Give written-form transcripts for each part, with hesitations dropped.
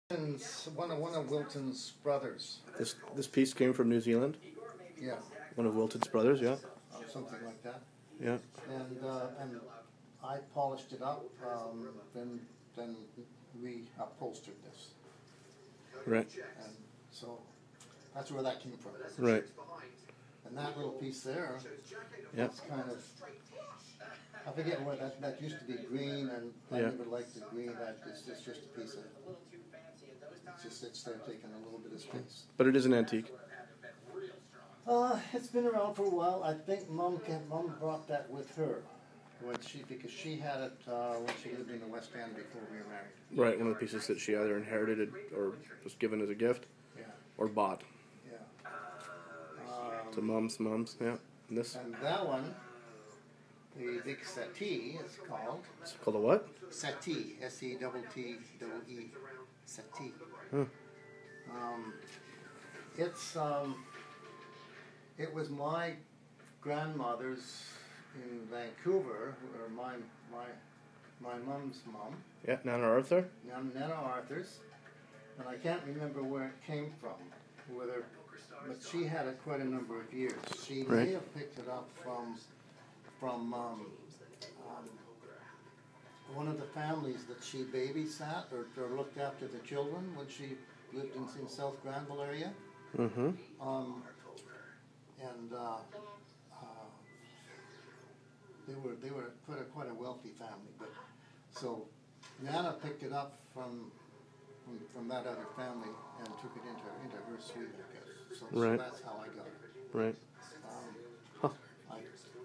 One of Wilton's brothers. This piece came from New Zealand. Yeah, One of Wilton's brothers. Yeah. something like that. Yeah. And I polished it up. Then we upholstered this. Right. And so that's where that came from. Right. And that little piece there, Yeah. that's kind of, I forget what that used to be green, and I never liked the green. It's just a piece of, it's just sits there taking a little bit of space. But it is an antique. It's been around for a while. I think Mom brought that with her because she had it when she lived in the West End before we were married. Right. One of the pieces that she either inherited or was given as a gift. Yeah. Or bought. Yeah. To mom's. Yeah. And this. And that one, the big settee, is called. It's called a what? Settee. SETTEE. Settee. Huh. It was my grandmother's in Vancouver, or my mom's mom. Yeah. Nana Arthur. Nana Arthur's, and I can't remember where it came from, but she had it quite a number of years. She may have picked it up from one of the families that she babysat or looked after the children when she lived in South Granville area. Mm-hmm. They were quite a wealthy family, but so Nana picked it up from that other family and took it into her suite, I guess. So that's how I got it. Right.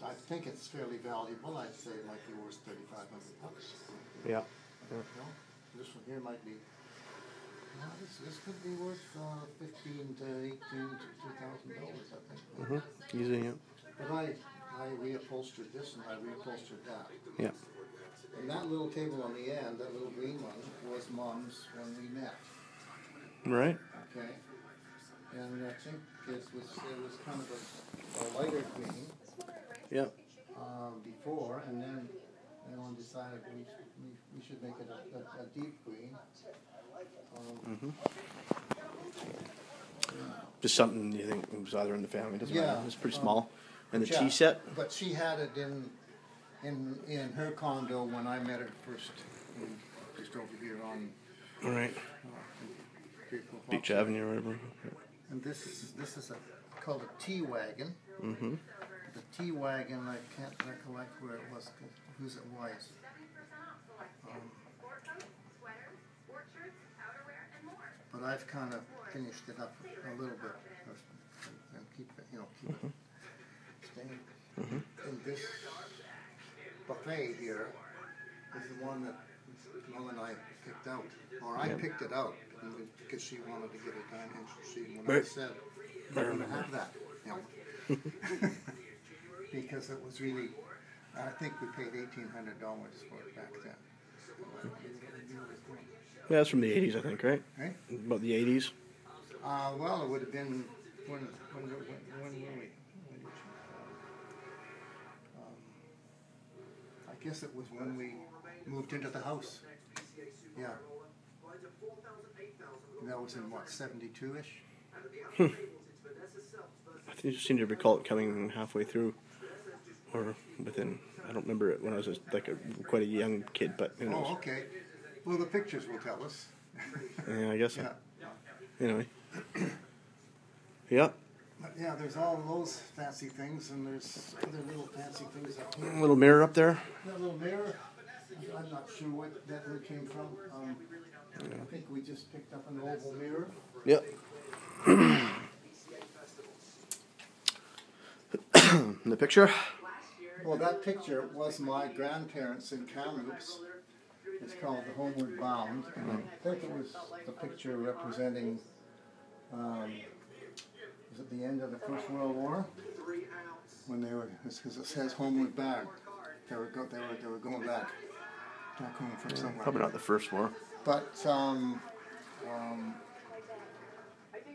I think it's fairly valuable. I'd say it might be worth $3,500. Yeah. No, this one here might be. No, this could be worth $1,500 to $1,800 to $2,000, I think. Mm-hmm. Easy. Yeah. But I reupholstered this and I reupholstered that. Yeah. And that little table on the end, that little green one, was Mom's when we met. Right. Okay. And I think it was kind of a lighter green. Yeah. Before, and then everyone decided we should make it a deep green. Just something you think was either in the family. Doesn't matter. It's pretty small. And the tea set. But she had it in her condo when I met her first, just over here on. All right. Beach Avenue or whatever. And this is called a tea wagon. Mm-hmm. The tea wagon, I can't recollect where it was, whose it was. But I've kind of finished it up a little bit and keep it staying. And this buffet here is the one that Mom and I picked out, or I picked it out because she wanted to get a dining sheet. When I said, "We're going to have that," because it was really, I think we paid $1,800 for it back then. Yeah, that's from the 80s, I think, right? Right? About the 80s. Well, it would have been when were we? I guess it was when we moved into the house. Yeah. And that was in what, 72-ish? I think I seem to recall it coming halfway through, or within. I don't remember it when I was quite a young kid, but who knows? Oh, okay. Well, the pictures will tell us. Yeah, I guess so. Yeah. Anyway. Yeah. But yeah, there's all those fancy things, and there's other little fancy things up here. A little mirror up there. That little mirror, I'm not sure what that one came from. I think we just picked up an oval mirror. Yep. The picture? Well, that picture was my grandparents in Kamloops. It's called The Homeward Bound, and I think it was the picture representing, was it the end of the First World War? When they were, because it says Homeward Bound. They were going back home from somewhere. Probably not the First War. But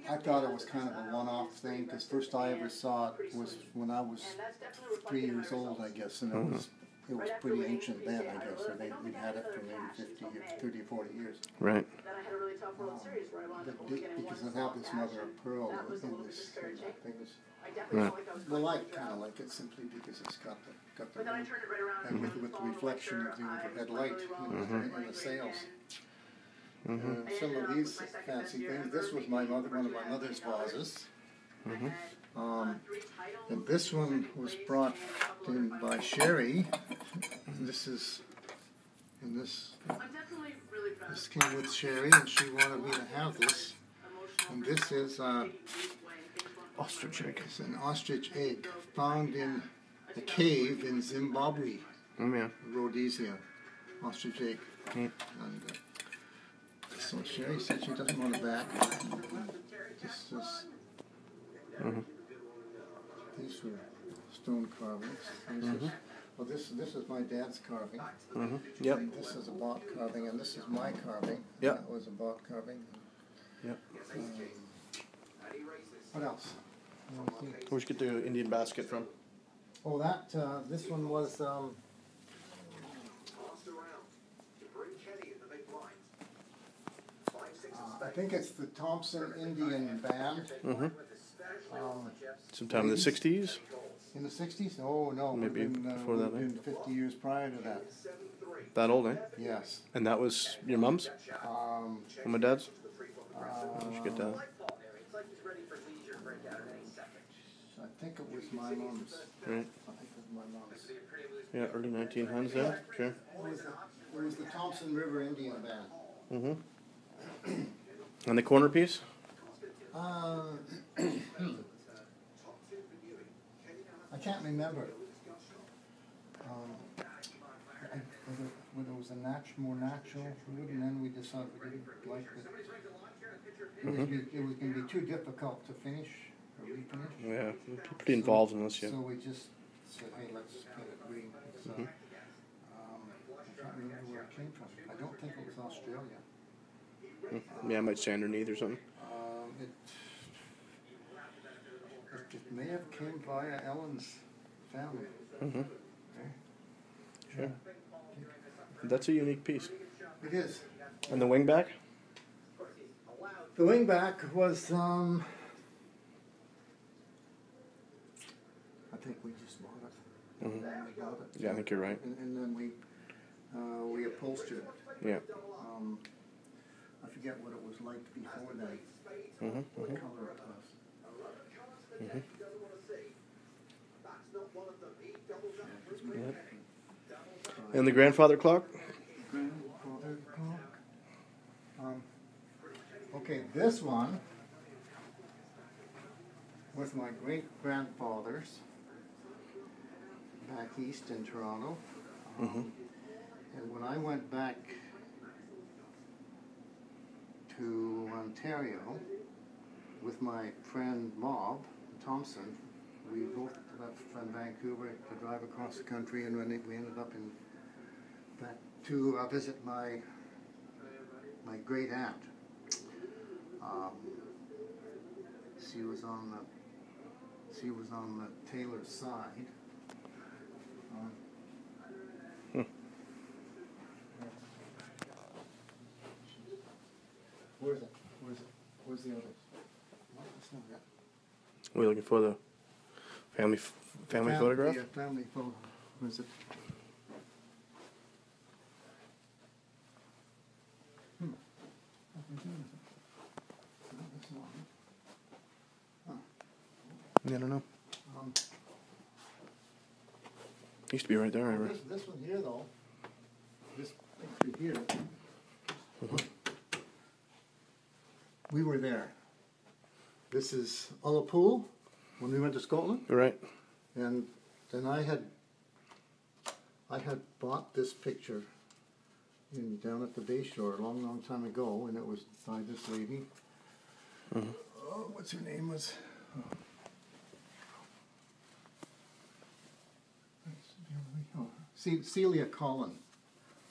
I thought it was kind of a one-off thing, because first I ever saw it was when I was 3 years old, I guess, and it was pretty ancient then, I guess, or they'd had it for maybe 50 years, 30 or 40 years. Right. because I have this mother of pearl in this thing. Right. Well, I kind of like it simply because it's got the ring, and with the reflection of the overhead light in the sails. And some of these fancy things. This was one of my mother's vases. And this one was brought in by Sherry. This is, and this came with Sherry, and she wanted me to have this. And this is Ostrich egg. it's an ostrich egg found in a cave in Zimbabwe, Oh yeah. Rhodesia. Ostrich egg. And so Sherry said she doesn't want it back. This is. These were stone carvings. Well, this is my dad's carving. Yep. And this is a bot carving, and this is my carving. Yep. That was a bot carving. Yep. What else? Where'd you get the Indian basket from? Oh, that this one was. I think it's the Thompson Indian Band. Sometime in the 60s? In the 60s? Oh, no. Maybe before that, eh? 50 years prior to that. That old, eh? Yes. And that was your mom's? Or my dad's? Where'd you get that? I think it was my mom's. Right. I think it was my mom's. Yeah, early 1900s there. Sure. It was the Thompson River Indian Band. And the corner piece? I can't remember. Whether it was a more natural wood, and then we decided we didn't like it. It was going to be too difficult to finish or refinish. Yeah, pretty involved in this, yeah. So we just said, hey, let's get it green. So, I can't remember where it came from. I don't think it was Australia. Yeah, it might say underneath or something. It may have came via Ellen's family. Okay. Sure. That's a unique piece. It is. And the wingback? The wingback was, I think we just bought it. We got it. Yeah, I think you're right. And then we upholstered it. Yeah. I forget what it was like before then. What color it was. Yep. And the grandfather clock? Grandfather clock. Okay, this one was my great-grandfather's back east in Toronto. And when I went back to Ontario with my friend Bob Thompson, we both left from Vancouver to drive across the country, and when we ended up back to visit my great aunt. She was on the Taylor side. Where is it? Where's the others? No, that's not it. We're looking for the family photograph? Yeah, family photo. Where is it? No, that's not it. Yeah, I don't know. Used to be right there, right? This one here, though. This picture here. We were there. This is Ullapool when we went to Scotland. Right. And then I had bought this picture down at the Bayshore a long time ago, and it was by this lady. Oh, what's her name was? Celia Collin.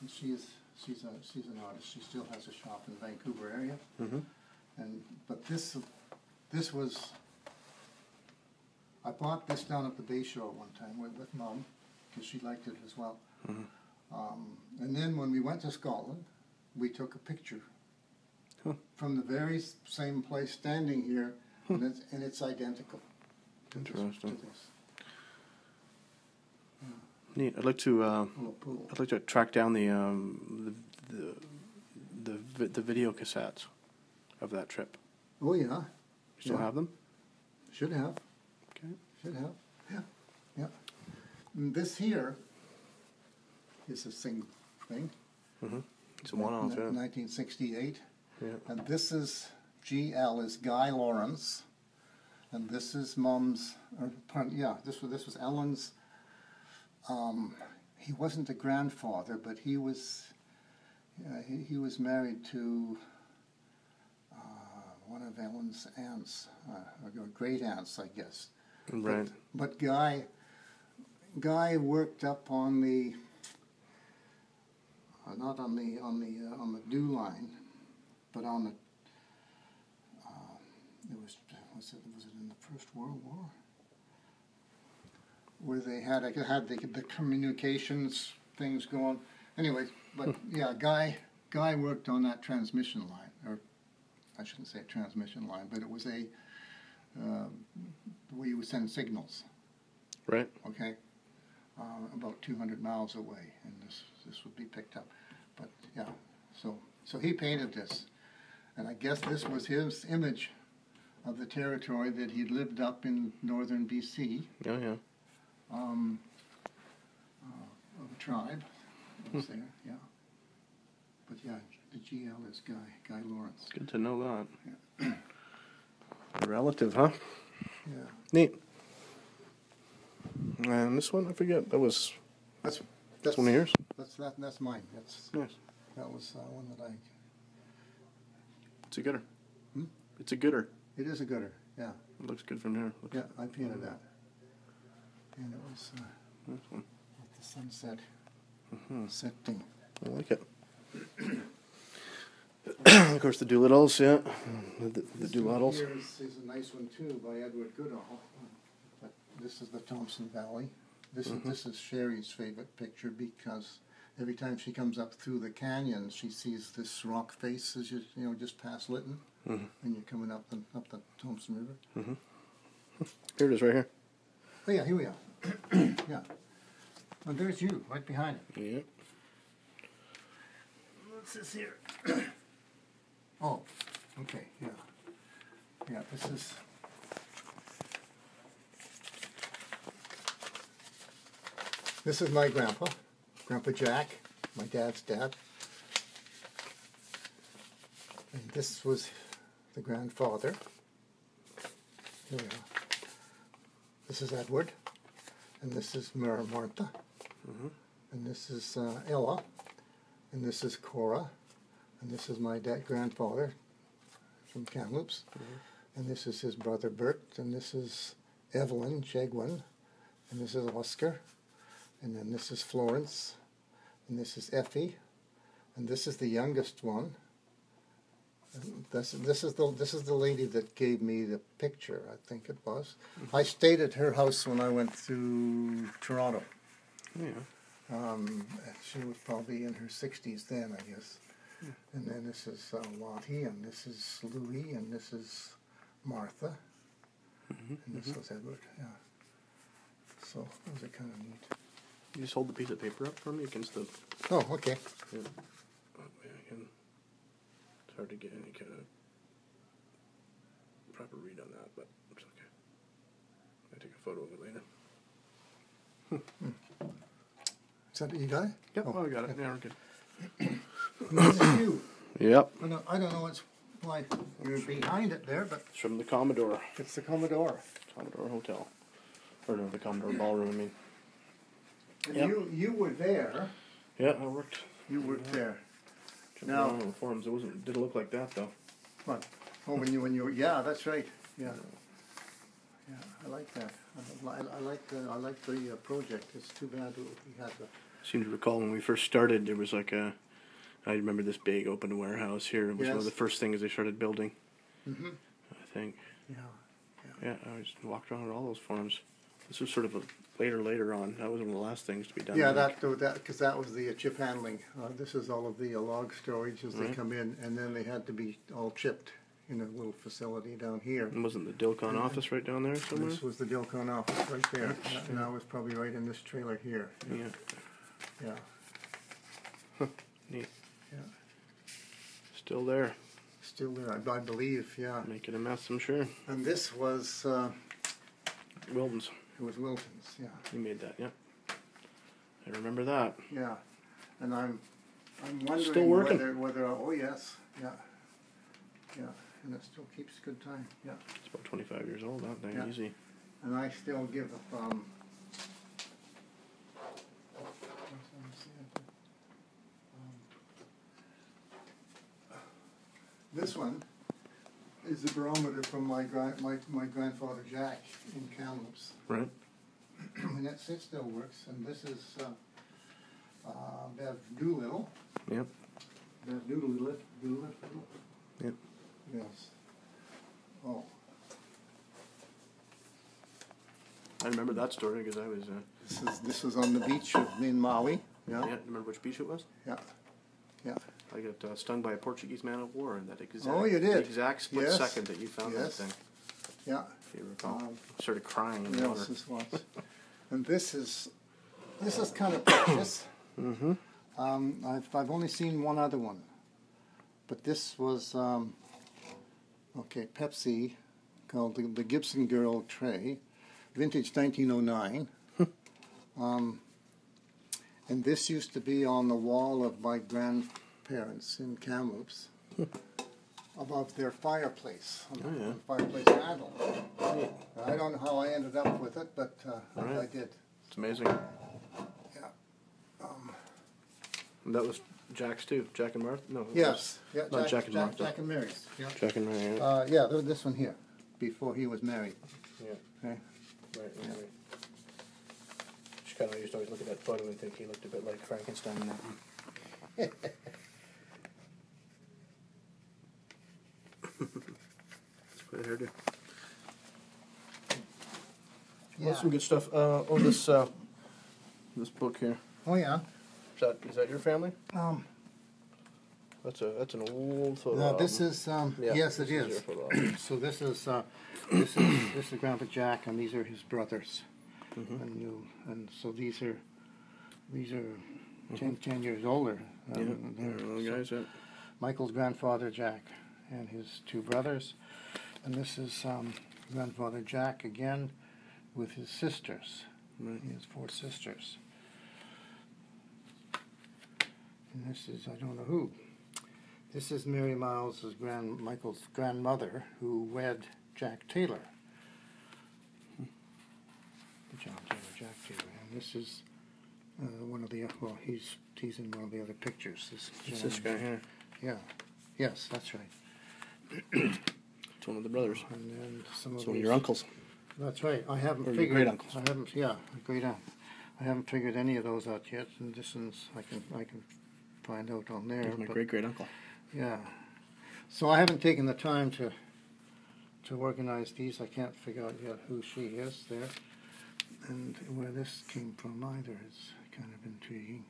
And she's an artist. She still has a shop in the Vancouver area. But this was. I bought this down at the Bayshore one time with Mom, because she liked it as well. And then when we went to Scotland, we took a picture from the very same place standing here, and it's identical to Interesting. this. Neat. I'd like to. Little pool. I'd like to track down the video cassettes of that trip. Oh yeah, You still Yeah. have them? should have. Okay. Should have. Yeah. Yeah. And this here is a single thing. It's a one-off. Yeah. 1968. Yeah. And this is GL is Guy Lawrence, and this is Mom's. Or pardon, yeah, this was Ellen's. He wasn't a grandfather, but he was married to one of Ellen's aunts, or great aunts, I guess. Right. But Guy worked up on the not on the Dew line, but on the was it in the First World War, where they had the communications things going. Anyway, but yeah, Guy worked on that transmission line, or I shouldn't say transmission line, but it was a where you would send signals. Right. Okay, about 200 miles away, and this would be picked up. But yeah, so he painted this, and I guess this was his image of the territory that he lived up in northern BC. Oh yeah. Of a tribe that was there. Yeah, but yeah, the GL is Guy Lawrence. Good to know that. A relative, huh? Yeah, Neat. And this one, I forget. That's that's one of yours. That's mine. Nice. That was one that I. It's a gooder. Hmm? It's a gooder. It is a gooder. Yeah, It looks good from here. yeah. I painted that, and it was Nice one. with the sunset setting. I like it. Of course, the Doolittles, yeah. The This Doolittles. one here is a nice one too, by Edward Goodall. But this is the Thompson Valley. This is Sherry's favorite picture because every time she comes up through the canyon, she sees this rock face as you just past Lytton, and you're coming up the Thompson River. Here it is, right here. Oh yeah, here we are. Yeah. Oh, there's you, right behind it. Yeah. What's this here? Oh, okay, yeah. Yeah, this is my grandpa, Grandpa Jack, my dad's dad. And this was the grandfather. Here we are. This is Edward, and this is Martha, and this is Ella, and this is Cora, and this is my grandfather from Kamloops, and this is his brother Bert, and this is Evelyn Jegwin, and this is Oscar, and then this is Florence, and this is Effie, and this is the youngest one. And this is the lady that gave me the picture, I think it was. I stayed at her house when I went to Toronto. Yeah. She was probably in her 60s then, I guess. And then this is Lottie, and this is Louie, and this is Martha, and this is Edward. Yeah. So those are kind of neat. You just hold the piece of paper up for me against the. Oh, okay. Yeah. It's hard to get any kind of proper read on that, but it's okay. I'll take a photo of it later. Is that what you got it? Yep. Oh, Oh, I got it. Yeah, we're good. This is you. Yep. I don't know why you're behind it there, but It's from the Commodore. it's the Commodore. Commodore Hotel. Or no, the Commodore Ballroom, I mean. And Yep. you were there. Yeah, I worked. You worked there. Jumping Now- around on the forums. It didn't look like that, though. What? Oh, when you were, yeah, that's right. Yeah. Yeah, I like that. I like the project. It's too bad we had the. I seem to recall when we first started, there was like a. I remember this big open warehouse here. It was one of Yes. the first things they started building, Mm-hmm. I think. Yeah. Yeah, I just walked around all those farms. This was sort of a later on. That was one of the last things to be done. Yeah, I think. because that was the chip handling. This is all of the log storage as they Right. come in, and then they had to be all chipped in a little facility down here. And wasn't the Dilcon office right down there somewhere? This was the Dilcon office right there, and I was probably right in this trailer here. Yeah. Yeah, Neat. yeah, Still there. still there, I believe. Yeah, Making a mess, I'm sure. and this was Wilton's. it was Wilton's. Yeah, You made that, yeah. I remember that. yeah, and I'm wondering Still working. whether oh yes, yeah, yeah, and it still keeps good time. Yeah. It's about 25 years old, that thing. Yeah. Easy. And I still give this one is the barometer from my grandfather Jack in Kamloops, Right? and it still works. And this is Bev Doolittle. Yep. Bev Doolittle. Yep. Yes. Oh. I remember that story because I was. This was on the beach in Maui. Yeah. Yeah. Remember which beach it was? Yeah. Yeah. I got stung by a Portuguese man of war in that exact. Oh, you did? The exact split Yes. second that you found Yes. that thing. Yeah. If you recall, Um, started crying in the Yes, water. this was. And this is kind of precious. Mm-hmm. I've only seen one other one, but this was Pepsi, called the Gibson Girl tray, vintage 1909. And this used to be on the wall of my grandparents in Kamloops, above their fireplace, on Oh, yeah. the fireplace mantle. I don't know how I ended up with it, but Right. I did. It's amazing. Yeah. And that was Jack's too. Jack and Martha? No. it Yes. Yeah. Not Jack and Martha. Jack and Mary's. Yeah. was Jack and Mary. Yeah. This one here, before he was married. Yeah. Okay. Right. Just kind of used to always look at that photo and think he looked a bit like Frankenstein in that one. It's quite a hairdo. Yeah. Some good stuff. This book here. Oh yeah. Is that your family? That's an old photo. No, this album. is Yeah, yes, this it is is. your photo album. So this is Grandpa Jack, and these are his brothers, and so these are 10 years older. Yeah, they're- little guys. Yeah. Michael's grandfather Jack and his two brothers, and this is grandfather Jack again with his sisters. Right. He has 4 sisters. And this is, I don't know who. This is Mary Miles's Michael's grandmother, who wed Jack Taylor. Jack Taylor. And this is one of the, he's in one of the other pictures. It's this guy here. Yeah. Yes, that's right. It's one of the brothers. And then some of It's one of these- your uncles. That's right. I haven't Or your figured. great-uncles. I haven't. Yeah, great aunt. I haven't figured any of those out yet. And this one's I can find out on there. He's my but- great uncle. Yeah. So I haven't taken the time to organize these. I can't figure out yet who she is there, and where this came from either. It's kind of intriguing.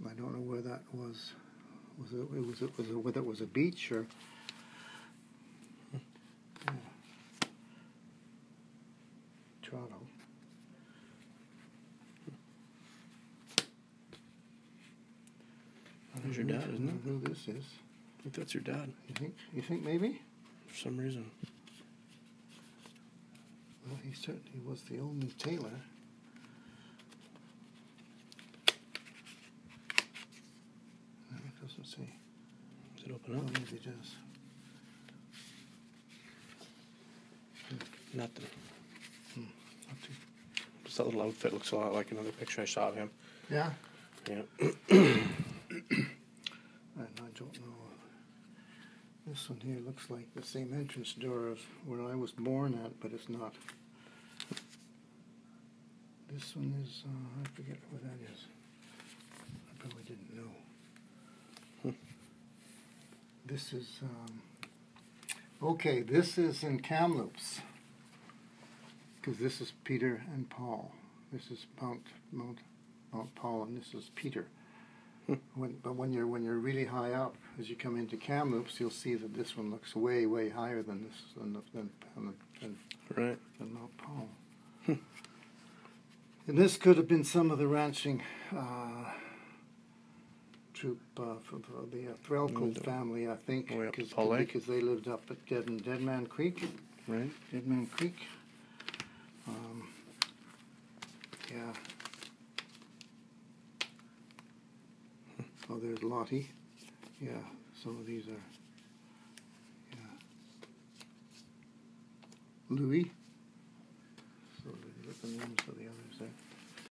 I don't know where that was. Whether it was a beach or. Yeah. Toronto. There's your dad, isn't I don't know who this is. I think that's your dad You think maybe? for some reason. Well, he certainly was the only tailor. No, it doesn't say. Does it open Oh, up? maybe it does. Nothing. Not too- Just that little outfit looks a lot like another picture I saw of him. Yeah? Yeah. And I don't know. This one here looks like the same entrance door as where I was born at, but it's not. This one is, I forget what that is. I probably didn't know. This is, okay, this is in Kamloops. Because this is Peter and Paul. This is Mount Paul, and this is Peter. But when you're really high up, as you come into Kamloops, you'll see that this one looks way, way higher than this than Mount Paul. And this could have been some of the ranching troop for the Threlkeld family, I think, because they lived up at Dead Man Creek. Right. Dead Man Creek. Yeah. Oh, there's Lottie. Yeah, some of these are. Yeah. Louis. So look at the names of the others there.